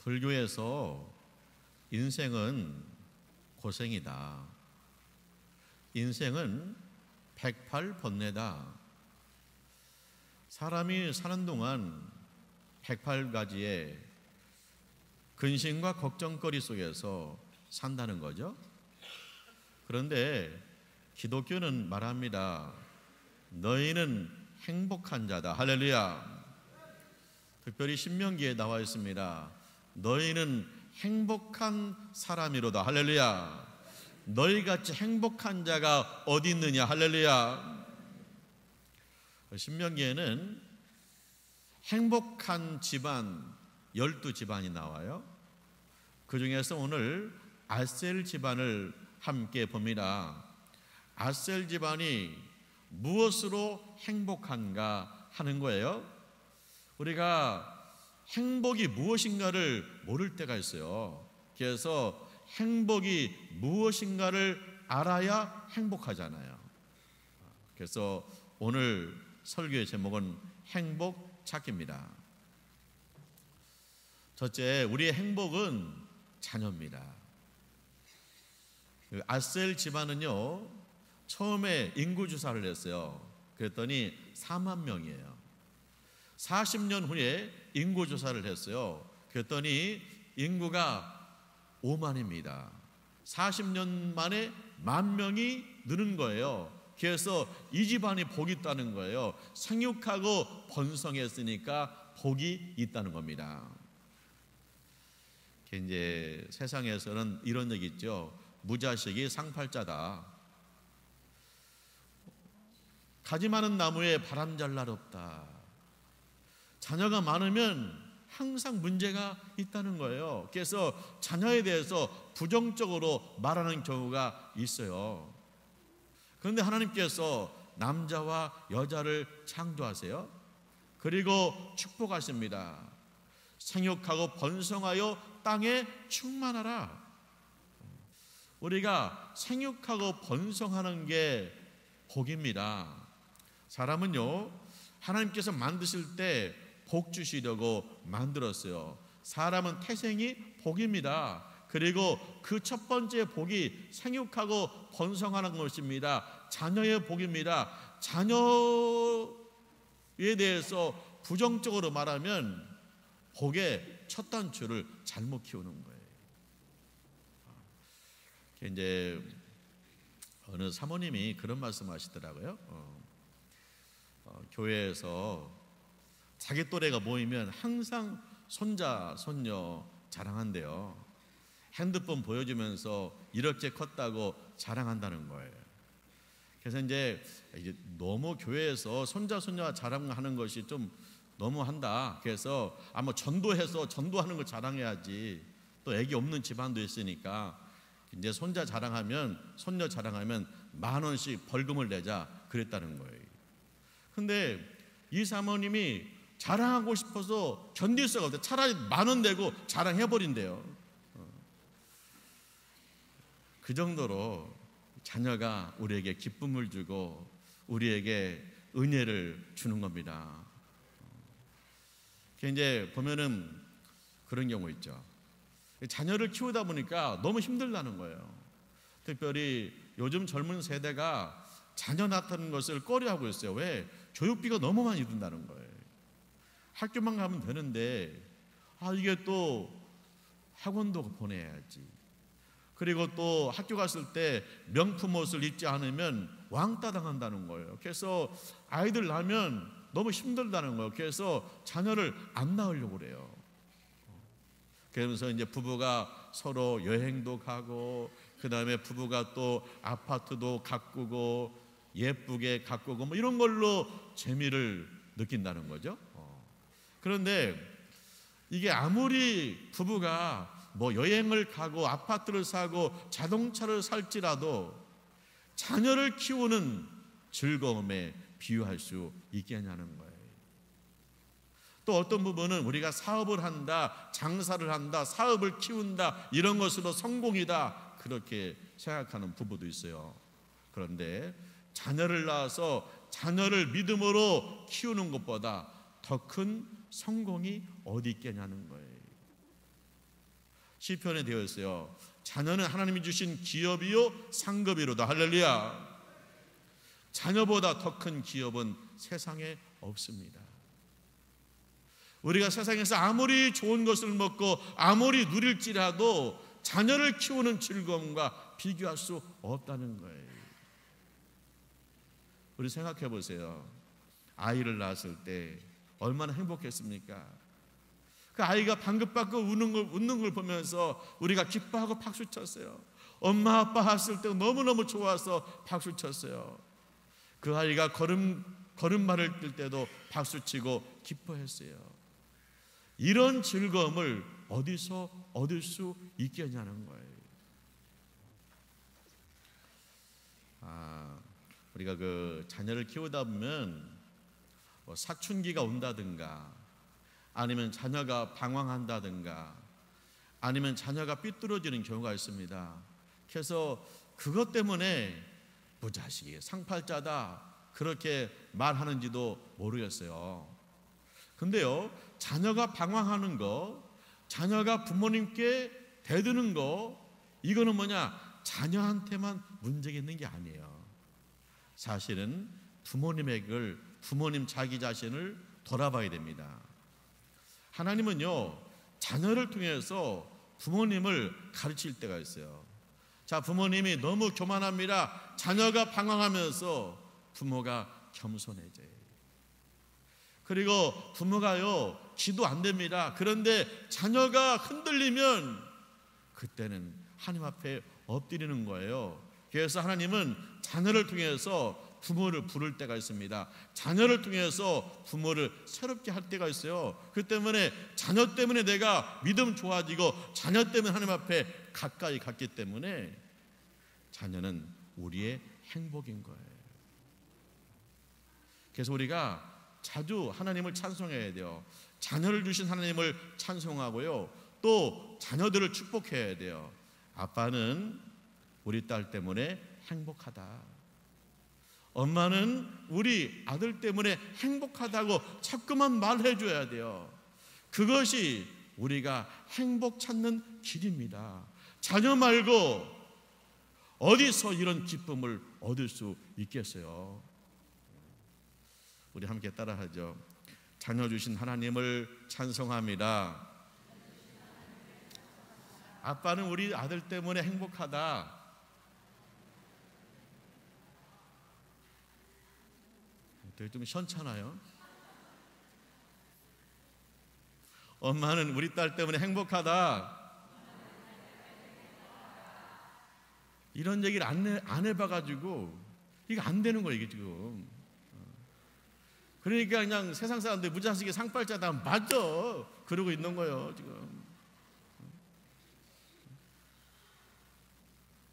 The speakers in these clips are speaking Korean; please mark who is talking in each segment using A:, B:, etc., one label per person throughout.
A: 불교에서 인생은 고생이다. 인생은 108번뇌다. 사람이 사는 동안 108가지의 근심과 걱정거리 속에서 산다는 거죠. 그런데 기독교는 말합니다. 너희는 행복한 자다. 할렐루야. 특별히 신명기에 나와 있습니다. 너희는 행복한 사람이로다. 할렐루야. 너희같이 행복한 자가 어디 있느냐. 할렐루야. 신명기에는 행복한 집안 12집안이 나와요. 그 중에서 오늘 아셀 집안을 함께 봅니다. 아셀 집안이 무엇으로 행복한가 하는 거예요. 우리가 행복이 무엇인가를 모를 때가 있어요. 그래서 행복이 무엇인가를 알아야 행복하잖아요. 그래서 오늘 설교의 제목은 행복 찾기입니다. 첫째, 우리의 행복은 자녀입니다. 아셀 집안은요, 처음에 인구조사를 했어요. 그랬더니 4만 명이에요. 40년 후에 인구조사를 했어요. 그랬더니 인구가 5만입니다. 40년 만에 10,000명이 느는 거예요. 그래서 이 집안이 복이 있다는 거예요. 생육하고 번성했으니까 복이 있다는 겁니다. 이제 세상에서는 이런 얘기 있죠. 무자식이 상팔자다. 가지 많은 나무에 바람 잘 날 없다. 자녀가 많으면 항상 문제가 있다는 거예요. 그래서 자녀에 대해서 부정적으로 말하는 경우가 있어요. 그런데 하나님께서 남자와 여자를 창조하세요. 그리고 축복하십니다. 생육하고 번성하여 땅에 충만하라. 우리가 생육하고 번성하는 게 복입니다. 사람은요, 하나님께서 만드실 때 복 주시려고 만들었어요. 사람은 태생이 복입니다. 그리고 그 첫 번째 복이 생육하고 번성하는 것입니다. 자녀의 복입니다. 자녀에 대해서 부정적으로 말하면 복의 첫 단추를 잘못 키우는 거예요. 이제 어느 사모님이 그런 말씀하시더라고요. 교회에서 자기 또래가 모이면 항상 손자, 손녀 자랑한대요. 핸드폰 보여주면서 이렇게 컸다고 자랑한다는 거예요. 그래서 이제 너무 교회에서 손자, 손녀 자랑하는 것이 좀 너무한다. 그래서 아마 전도해서 전도하는 걸 자랑해야지. 또 애기 없는 집안도 있으니까 이제 손자 자랑하면, 손녀 자랑하면 10,000원씩 벌금을 내자 그랬다는 거예요. 근데 이 사모님이 자랑하고 싶어서 견딜 수가 없어요. 차라리 10,000원 내고 자랑해버린대요. 그 정도로 자녀가 우리에게 기쁨을 주고 우리에게 은혜를 주는 겁니다. 이제 보면은 그런 경우 있죠. 자녀를 키우다 보니까 너무 힘들다는 거예요. 특별히 요즘 젊은 세대가 자녀 낳는 것을 꺼려하고 있어요. 왜? 교육비가 너무 많이 든다는 거예요. 학교만 가면 되는데 이게 또 학원도 보내야지. 그리고 또 학교 갔을 때 명품 옷을 입지 않으면 왕따 당한다는 거예요. 그래서 아이들 낳으면 너무 힘들다는 거예요. 그래서 자녀를 안 낳으려고 그래요. 그러면서 이제 부부가 서로 여행도 가고, 그 다음에 부부가 또 아파트도 가꾸고 예쁘게 가꾸고 뭐 이런 걸로 재미를 느낀다는 거죠. 그런데 이게 아무리 부부가 뭐 여행을 가고 아파트를 사고 자동차를 살지라도 자녀를 키우는 즐거움에 비유할 수 있겠냐는 거예요. 또 어떤 부분은 우리가 사업을 한다, 장사를 한다, 사업을 키운다, 이런 것으로 성공이다, 그렇게 생각하는 부부도 있어요. 그런데 자녀를 낳아서 자녀를 믿음으로 키우는 것보다 더 큰 성공이 어디 있겠냐는 거예요. 시편에 되어 있어요. 자녀는 하나님이 주신 기업이요 상급이로다. 할렐루야. 자녀보다 더 큰 기업은 세상에 없습니다. 우리가 세상에서 아무리 좋은 것을 먹고 아무리 누릴지라도 자녀를 키우는 즐거움과 비교할 수 없다는 거예요. 우리 생각해 보세요. 아이를 낳았을 때 얼마나 행복했습니까? 그 아이가 방긋방긋 웃는 걸 보면서 우리가 기뻐하고 박수 쳤어요. 엄마 아빠 했을 때 너무너무 좋아서 박수 쳤어요. 그 아이가 걸음마를 뛸 때도 박수치고 기뻐했어요. 이런 즐거움을 어디서 얻을 수 있겠냐는 거예요. 우리가 그 자녀를 키우다 보면 사춘기가 온다든가, 아니면 자녀가 방황한다든가, 아니면 자녀가 삐뚤어지는 경우가 있습니다. 그래서 그것 때문에 부자식이 상팔자다 그렇게 말하는지도 모르겠어요. 근데요, 자녀가 방황하는 거, 자녀가 부모님께 대드는 거, 이거는 뭐냐? 자녀한테만 문제가 있는 게 아니에요. 사실은 부모님 자기 자신을 돌아봐야 됩니다. 하나님은요, 자녀를 통해서 부모님을 가르칠 때가 있어요. 자, 부모님이 너무 교만합니다. 자녀가 방황하면서 부모가 겸손해져요. 그리고 부모가요, 기도 안 됩니다. 그런데 자녀가 흔들리면 그때는 하나님 앞에 엎드리는 거예요. 그래서 하나님은 자녀를 통해서 부모를 부를 때가 있습니다. 자녀를 통해서 부모를 새롭게 할 때가 있어요. 그 때문에 자녀 때문에 내가 믿음 좋아지고, 자녀 때문에 하나님 앞에 가까이 갔기 때문에 자녀는 우리의 행복인 거예요. 그래서 우리가 자주 하나님을 찬송해야 돼요. 자녀를 주신 하나님을 찬송하고요, 또 자녀들을 축복해야 돼요. 아빠는 우리 딸 때문에 행복하다. 엄마는 우리 아들 때문에 행복하다고 자꾸만 말해줘야 돼요. 그것이 우리가 행복 찾는 길입니다. 자녀 말고 어디서 이런 기쁨을 얻을 수 있겠어요? 우리 함께 따라하죠. 자녀 주신 하나님을 찬송합니다. 아빠는 우리 아들 때문에 행복하다. 되게 좀 시원찮아요. 엄마는 우리 딸 때문에 행복하다. 이런 얘기를 안 해봐가지고 이게 안 되는 거예요, 이게 지금. 그러니까 그냥 세상 사람들 무자식이 상팔자다 맞아 그러고 있는 거예요, 지금.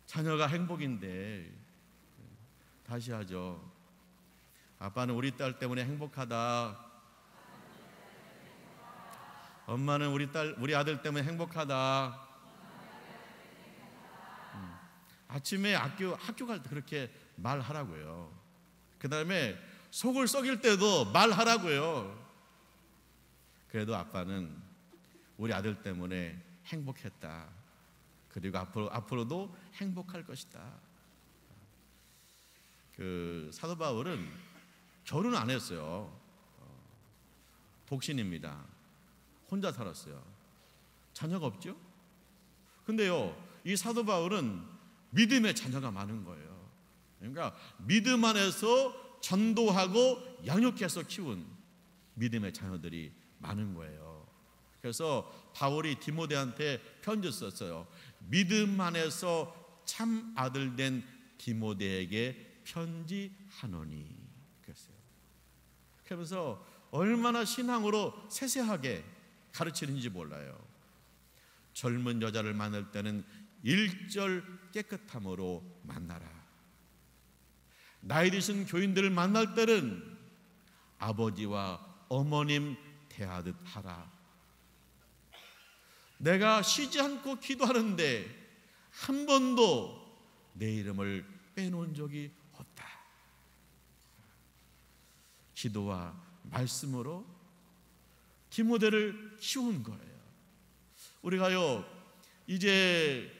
A: 자녀가 행복인데, 다시 하죠. 아빠는 우리 딸 때문에 행복하다. 엄마는 우리 아들 때문에 행복하다. 아침에 학교 갈 때 그렇게 말하라고요. 그 다음에 속을 썩일 때도 말하라고요. 그래도 아빠는 우리 아들 때문에 행복했다. 그리고 앞으로도 행복할 것이다. 그 사도 바울은 결혼 안 했어요. 독신입니다. 혼자 살았어요. 자녀가 없죠? 근데요, 이 사도 바울은 믿음의 자녀가 많은 거예요. 그러니까 믿음 안에서 전도하고 양육해서 키운 믿음의 자녀들이 많은 거예요. 그래서 바울이 디모데한테 편지 썼어요. 믿음 안에서 참 아들 된 디모데에게 편지하노니. 그랬어요. 그러면서 얼마나 신앙으로 세세하게 가르치는지 몰라요. 젊은 여자를 만날 때는 일절 깨끗함으로 만나라. 나이 드신 교인들을 만날 때는 아버지와 어머님 대하듯 하라. 내가 쉬지 않고 기도하는데 한 번도 내 이름을 빼놓은 적이 없다. 기도와 말씀으로 디모데를 키운 거예요. 우리가요, 이제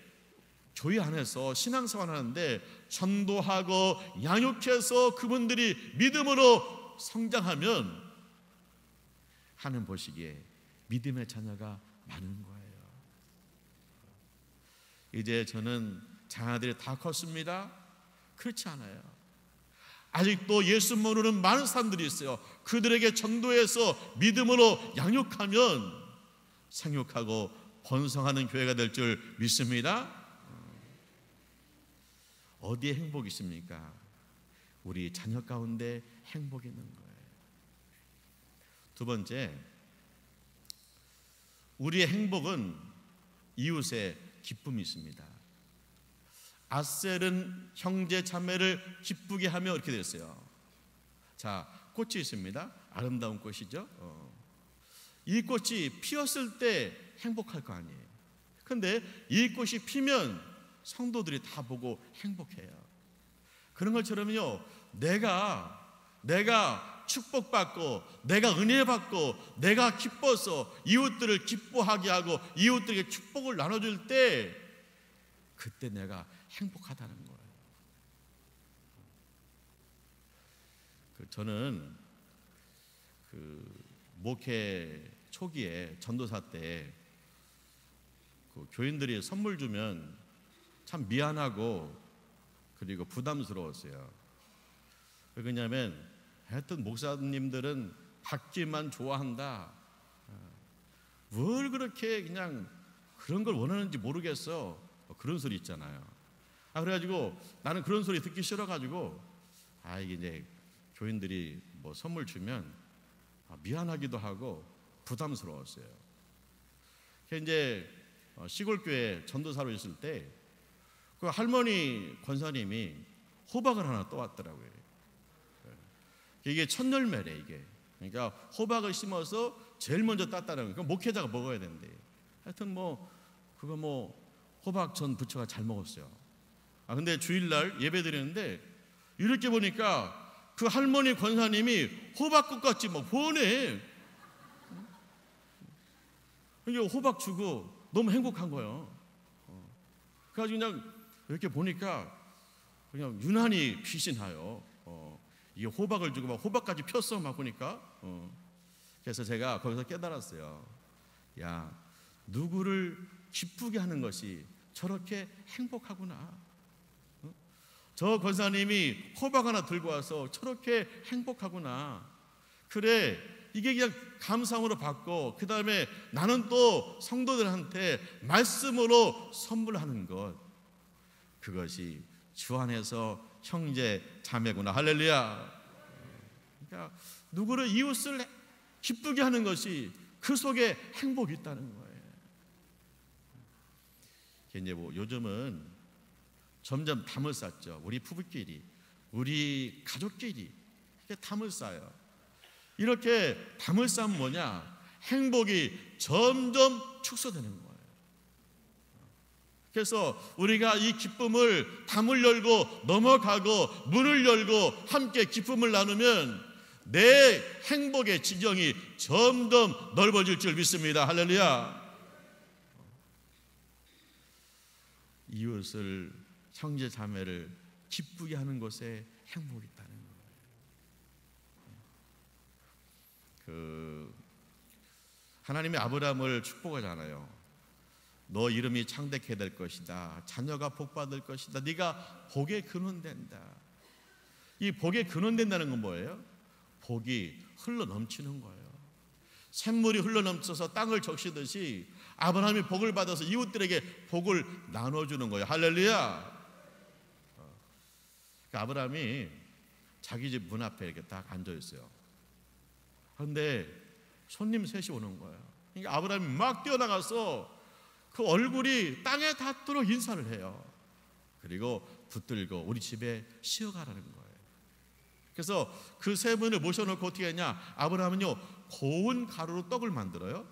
A: 교회 안에서 신앙생활 하는데 전도하고 양육해서 그분들이 믿음으로 성장하면 하나님 보시기에 믿음의 자녀가 많은 거예요. 이제 저는 자녀들이 다 컸습니다. 그렇지 않아요. 아직도 예수 모르는 많은 사람들이 있어요. 그들에게 전도해서 믿음으로 양육하면 생육하고 번성하는 교회가 될 줄 믿습니다. 어디에 행복이 있습니까? 우리 자녀 가운데 행복이 있는 거예요. 두 번째, 우리의 행복은 이웃의 기쁨이 있습니다. 아셀은 형제 자매를 기쁘게 하며 이렇게 됐어요. 자, 꽃이 있습니다. 아름다운 꽃이죠. 이 꽃이 피었을 때 행복할 거 아니에요. 근데 이 꽃이 피면 성도들이 다 보고 행복해요. 그런 것처럼요, 내가 축복받고 내가 은혜 받고 내가 기뻐서 이웃들을 기뻐하게 하고 이웃들에게 축복을 나눠줄 때 그때 내가 행복하다는 거예요. 저는 목회 초기에 전도사 때 교인들이 선물 주면 참 미안하고 그리고 부담스러웠어요. 왜냐하면 하여튼 목사님들은 받기만 좋아한다. 뭘 그렇게 그냥 그런 걸 원하는지 모르겠어. 그런 소리 있잖아요. 그래가지고 나는 그런 소리 듣기 싫어가지고 이게 이제 교인들이 뭐 선물 주면 미안하기도 하고 부담스러웠어요. 이제 시골 교회 전도사로 있을 때 그 할머니 권사님이 호박을 하나 떠왔더라고요. 이게 첫 열매래 이게. 그러니까 호박을 심어서 제일 먼저 땄다는 거. 목회자가 먹어야 된대. 하여튼 그거 호박 전 부처가 잘 먹었어요. 근데 주일날 예배 드리는데 이렇게 보니까 그 할머니 권사님이 호박꽃 같이 막 보내. 이게 호박 주고 너무 행복한 거예요. 그래가지고 그냥 이렇게 보니까 그냥 유난히 빛이 나요. 이게 호박을 주고 막 호박까지 폈어 막 보니까. 그래서 제가 거기서 깨달았어요. 야, 누구를 기쁘게 하는 것이 저렇게 행복하구나. 저 권사님이 호박 하나 들고 와서 저렇게 행복하구나. 그래, 이게 그냥 감사함으로 받고 그 다음에 나는 또 성도들한테 말씀으로 선물하는 것, 그것이 주 안에서 형제 자매구나. 할렐루야. 그러니까 누구를 이웃을 기쁘게 하는 것이 그 속에 행복이 있다는 거예요. 이제 요즘은 점점 담을 쌓죠. 우리 부부끼리, 우리 가족끼리 이렇게 담을 쌓아요. 이렇게 담을 쌓으면 뭐냐? 행복이 점점 축소되는 거예요. 그래서 우리가 이 기쁨을 담을 열고 넘어가고 문을 열고 함께 기쁨을 나누면 내 행복의 지경이 점점 넓어질 줄 믿습니다. 할렐루야. 이웃을, 형제 자매를 기쁘게 하는 것에 행복이 있다는 거예요. 하나님이 아브라함을 축복하잖아요. 너 이름이 창대케 될 것이다. 자녀가 복받을 것이다. 네가 복의 근원 된다. 이 복의 근원 된다는 건 뭐예요? 복이 흘러 넘치는 거예요. 샘물이 흘러 넘쳐서 땅을 적시듯이 아브라함이 복을 받아서 이웃들에게 복을 나눠주는 거예요. 할렐루야. 아브라함이 자기 집 문 앞에 이렇게 딱 앉아 있어요. 그런데 손님 셋이 오는 거예요. 그러니까 아브라함이 막 뛰어나가서 그 얼굴이 땅에 닿도록 인사를 해요. 그리고 붙들고 우리 집에 쉬어가라는 거예요. 그래서 그 세 분을 모셔놓고 어떻게 했냐? 아브라함은요, 고운 가루로 떡을 만들어요.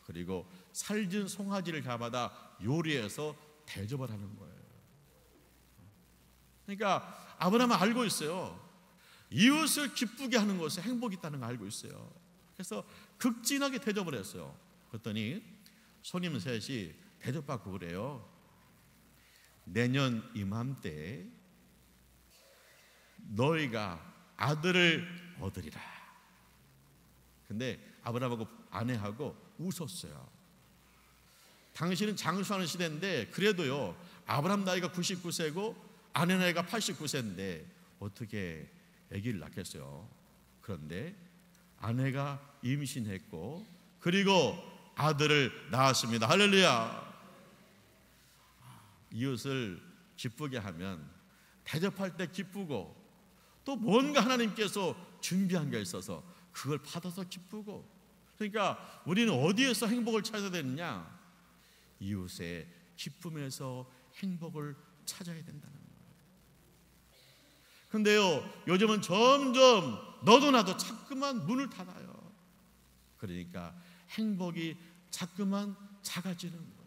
A: 그리고 살진 송아지를 잡아다 요리해서 대접을 하는 거예요. 그러니까 아브라함은 알고 있어요. 이웃을 기쁘게 하는 것에 행복이 있다는 걸 알고 있어요. 그래서 극진하게 대접을 했어요. 그랬더니 손님 셋이 대접받고 그래요. 내년 이맘때 너희가 아들을 얻으리라. 근데 아브라함하고 아내하고 웃었어요. 당신은 장수하는 시대인데 그래도요, 아브라함 나이가 99세고 아내 나이가 89세인데 어떻게 아기를 낳겠어요? 그런데 아내가 임신했고 그리고 아들을 낳았습니다. 할렐루야. 이웃을 기쁘게 하면 대접할 때 기쁘고 또 뭔가 하나님께서 준비한 게 있어서 그걸 받아서 기쁘고, 그러니까 우리는 어디에서 행복을 찾아야 되느냐? 이웃의 기쁨에서 행복을 찾아야 된다는 거예요. 근데요, 요즘은 점점 너도 나도 자꾸만 문을 닫아요. 그러니까 행복이 자꾸만 작아지는 거예요.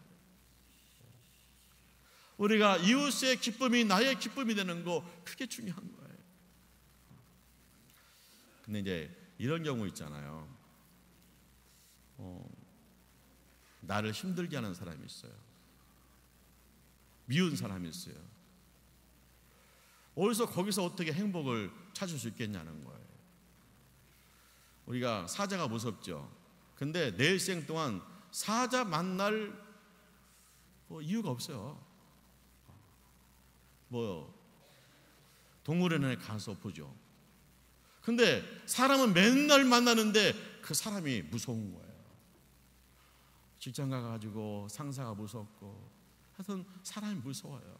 A: 우리가 이웃의 기쁨이 나의 기쁨이 되는 거, 그게 중요한 거예요. 근데 이제 이런 경우 있잖아요. 나를 힘들게 하는 사람이 있어요. 미운 사람이 있어요. 어디서 거기서 어떻게 행복을 찾을 수 있겠냐는 거예요. 우리가 사자가 무섭죠. 근데 내 일생 동안 사자 만날 이유가 없어요. 동물원에 가서 보죠. 근데 사람은 맨날 만나는데 그 사람이 무서운 거예요. 직장 가가지고 상사가 무섭고 하여튼 사람이 무서워요.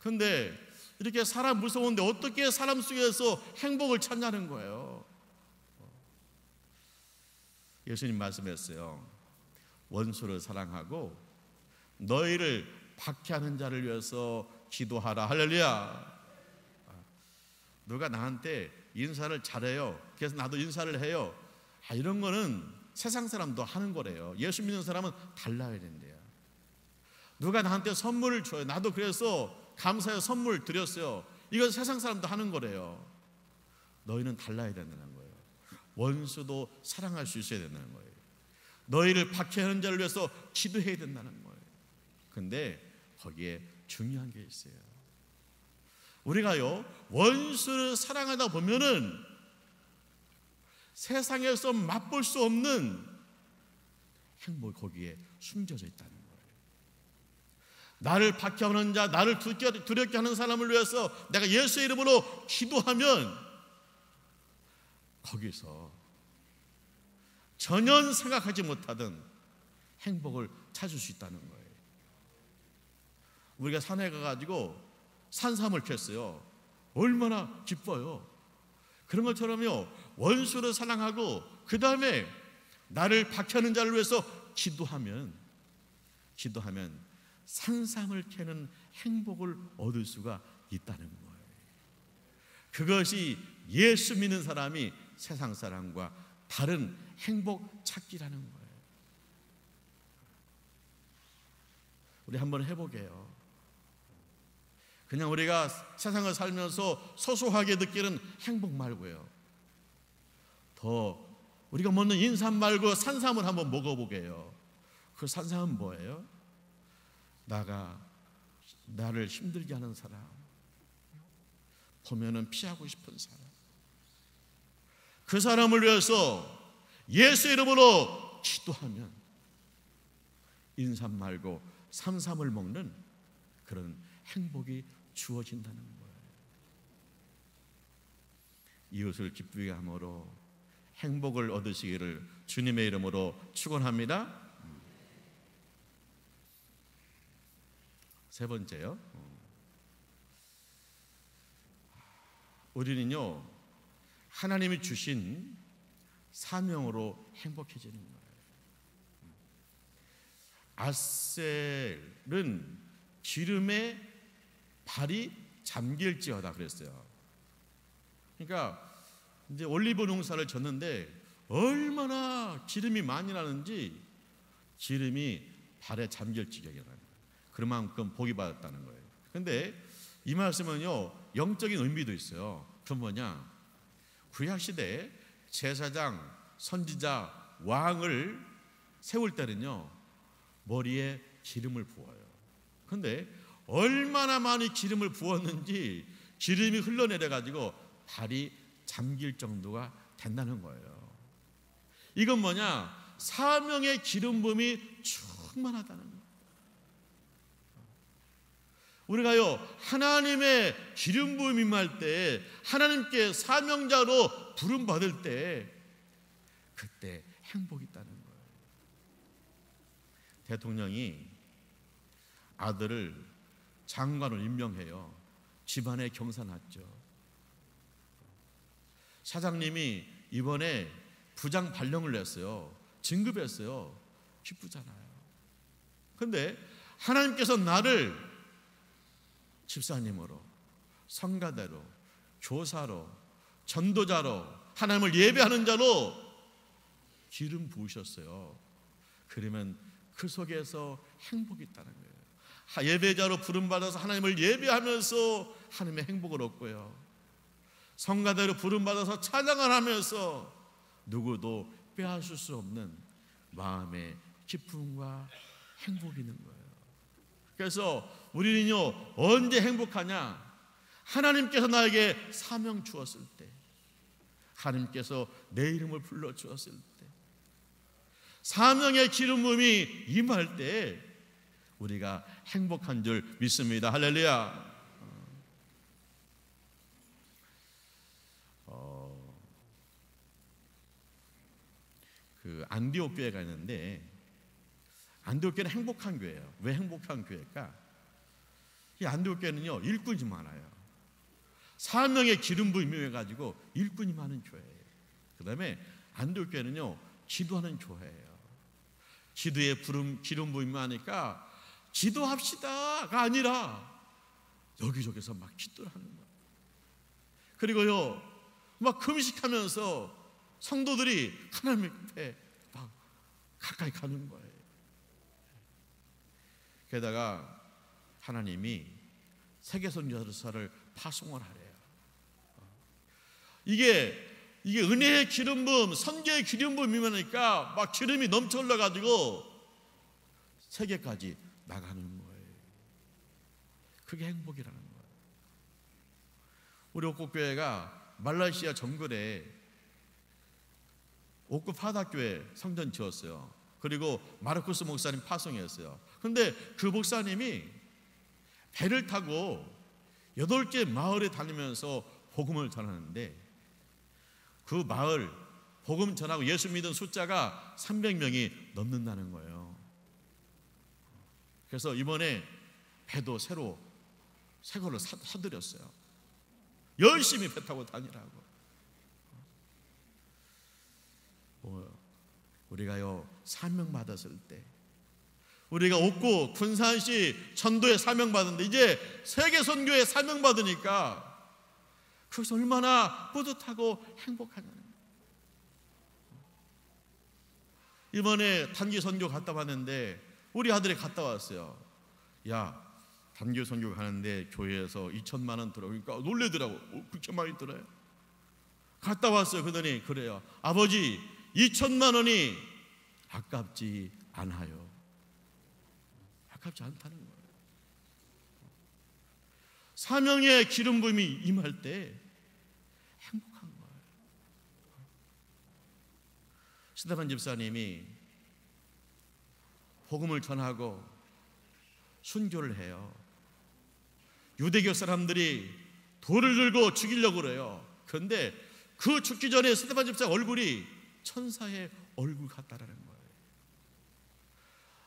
A: 근데 이렇게 사람 무서운데 어떻게 사람 속에서 행복을 찾냐는 거예요. 예수님 말씀했어요. 원수를 사랑하고 너희를 박해하는 자를 위해서 기도하라. 할렐루야. 누가 나한테 인사를 잘해요. 그래서 나도 인사를 해요. 이런 거는 세상 사람도 하는 거래요. 예수 믿는 사람은 달라야 된대요. 누가 나한테 선물을 줘요. 나도 그래서 감사의 선물 드렸어요. 이건 세상 사람도 하는 거래요. 너희는 달라야 된다는 거예요. 원수도 사랑할 수 있어야 된다는 거예요. 너희를 박해하는 자를 위해서 기도해야 된다는 거예요. 근데 거기에 중요한 게 있어요. 우리가요, 원수를 사랑하다 보면은 세상에서 맛볼 수 없는 행복이 거기에 숨겨져 있다는 거예요. 나를 박해하는 자, 나를 두렵게 하는 사람을 위해서 내가 예수의 이름으로 기도하면 거기서 전혀 생각하지 못하던 행복을 찾을 수 있다는 거예요. 우리가 산에 가가지고 산삼을 캤어요. 얼마나 기뻐요. 그런 것처럼요, 원수를 사랑하고 그 다음에 나를 박해하는 자를 위해서 기도하면 산삼을 캐는 행복을 얻을 수가 있다는 거예요. 그것이 예수 믿는 사람이 세상 사람과 다른 행복 찾기라는 거예요. 우리 한번 해보게요. 그냥 우리가 세상을 살면서 소소하게 느끼는 행복 말고요, 더 우리가 먹는 인삼 말고 산삼을 한번 먹어보게요. 그 산삼은 뭐예요? 나를 힘들게 하는 사람, 보면은 피하고 싶은 사람, 그 사람을 위해서 예수 이름으로 기도하면 인삼 말고 산삼을 먹는 그런 행복이 주어진다는 거예요. 이웃을 기쁘게 함으로 행복을 얻으시기를 주님의 이름으로 축원합니다. 세 번째요, 우리는요, 하나님이 주신 사명으로 행복해지는 거예요. 아셀은 기름에 발이 잠길지어다 그랬어요. 그러니까 이제 올리브 농사를 졌는데 얼마나 기름이 많이 나는지 기름이 발에 잠길 지경이라는 거예요. 그만큼 복이 받았다는 거예요. 그런데 이 말씀은요, 영적인 의미도 있어요. 그건 뭐냐? 구약시대에 제사장, 선지자, 왕을 세울 때는요, 머리에 기름을 부어요. 근데 얼마나 많이 기름을 부었는지 기름이 흘러내려 가지고 발이 잠길 정도가 된다는 거예요. 이건 뭐냐? 사명의 기름 부음이 충만하다는 거예요. 우리가요, 하나님의 기름 부음이 임할 때, 하나님께 사명자로 부름 받을 때, 그때 행복이 있다는 거예요. 대통령이 아들을 장관을 임명해요. 집안에 경사 났죠. 사장님이 이번에 부장 발령을 냈어요. 진급했어요. 기쁘잖아요. 그런데 하나님께서 나를 집사님으로, 성가대로, 교사로, 전도자로, 하나님을 예배하는 자로 기름 부으셨어요. 그러면 그 속에서 행복이 있다는 거예요. 예배자로 부름받아서 하나님을 예배하면서 하나님의 행복을 얻고요, 성가대로 부름받아서 찬양을 하면서 누구도 빼앗을 수 없는 마음의 기쁨과 행복이 있는 거예요. 그래서 우리는요, 언제 행복하냐? 하나님께서 나에게 사명 주었을 때, 하나님께서 내 이름을 불러 주었을 때, 사명의 기름 부음이 임할 때 우리가 행복한 줄 믿습니다. 할렐루야. 그 안디옥 교회가 있는데, 안디옥 교회는 행복한 교회예요. 왜 행복한 교회일까? 이 안디옥 교회는요, 일꾼이 많아요. 사명의 기름 부음이 해가지고 일꾼이 많은 교회예요. 그 다음에 안디옥 교회는요, 기도하는 교회예요. 기도에 기름 부음이 하니까 기도합시다가 아니라 여기저기서 막 기도를 하는 거예요. 그리고요, 막 금식하면서 성도들이 하나님 앞에 막 가까이 가는 거예요. 게다가 하나님이 세계선교사를 파송을 하래요. 이게 은혜의 기름 부음, 선교의 기름 부음이니까 막 기름이 넘쳐 흘러가지고 세계까지 나가는 거예요. 그게 행복이라는 거예요. 우리 옥국교회가 말레이시아 정글에 옥국 파닥교회 성전 지었어요. 그리고 마르쿠스 목사님 파송했어요. 그런데 그 목사님이 배를 타고 8개 마을에 다니면서 복음을 전하는데, 그 마을 복음 전하고 예수 믿은 숫자가 300명이 넘는다는 거예요. 그래서 이번에 배도 새로 새 걸로 사들였어요. 열심히 배 타고 다니라고. 우리가요, 사명 받았을 때, 우리가 옥구, 군산시, 전도에 사명 받았는데 이제 세계 선교에 사명 받으니까 그것이 얼마나 뿌듯하고 행복하냐는 거예요. 이번에 단기 선교 갔다 왔는데 우리 아들이 갔다 왔어요. 야, 단기 선교 가는데 교회에서 2천만 원 들어. 그러니까 놀래더라고. 그렇게 많이 들어요? 갔다 왔어요. 그러더니 그래요. 아버지, 2천만 원이 아깝지 않아요. 아깝지 않다는 거예요. 사명의 기름 부음이 임할 때 행복한 거예요. 스테반 집사님이 복음을 전하고 순교를 해요. 유대교 사람들이 돌을 들고 죽이려고 그래요. 그런데 그 죽기 전에 스테반 집사 얼굴이 천사의 얼굴 같다라는 거예요.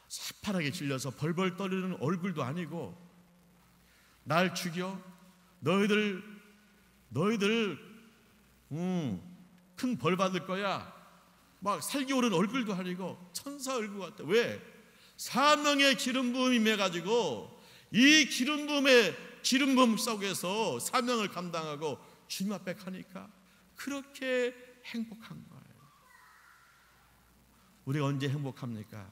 A: 새파랗게 질려서 벌벌 떨리는 얼굴도 아니고, 날 죽여? 너희들 큰 벌 받을 거야. 막 살기 오른 얼굴도 아니고 천사 얼굴 같아. 왜? 사명의 기름 부음이 임해가지고 이 기름 부음 속에서 사명을 감당하고 주님 앞에 가니까 그렇게 행복한 거예요. 우리가 언제 행복합니까?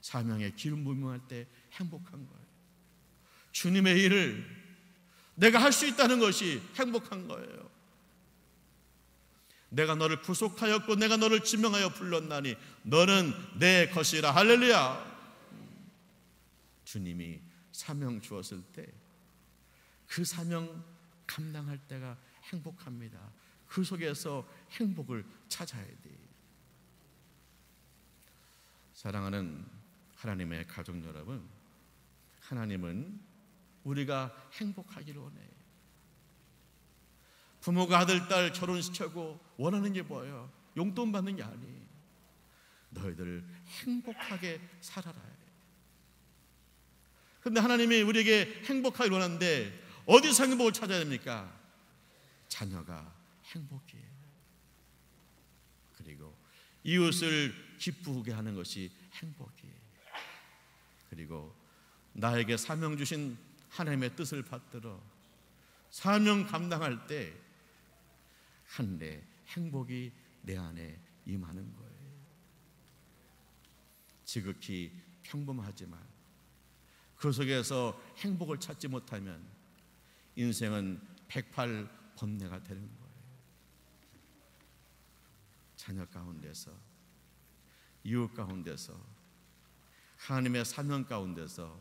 A: 사명의 기름 부음할 때 행복한 거예요. 주님의 일을 내가 할 수 있다는 것이 행복한 거예요. 내가 너를 구속하였고 내가 너를 지명하여 불렀나니 너는 내 것이라. 할렐루야. 주님이 사명 주었을 때 그 사명 감당할 때가 행복합니다. 그 속에서 행복을 찾아야 돼. 사랑하는 하나님의 가족 여러분, 하나님은 우리가 행복하기를 원해요. 부모가 아들, 딸 결혼시켜고 원하는 게 뭐예요? 용돈 받는 게 아니에요. 너희들 행복하게 살아라. 그런데 하나님이 우리에게 행복하기를 원하는데 어디서 행복을 찾아야 됩니까? 자녀가 행복해요. 그리고 이웃을 기쁘게 하는 것이 행복이에요. 그리고 나에게 사명 주신 하나님의 뜻을 받들어 사명 감당할 때 한데 행복이 내 안에 임하는 거예요. 지극히 평범하지만 그 속에서 행복을 찾지 못하면 인생은 108번뇌가 되는 거예요. 자녀 가운데서, 이웃 가운데서, 하나님의 사명 가운데서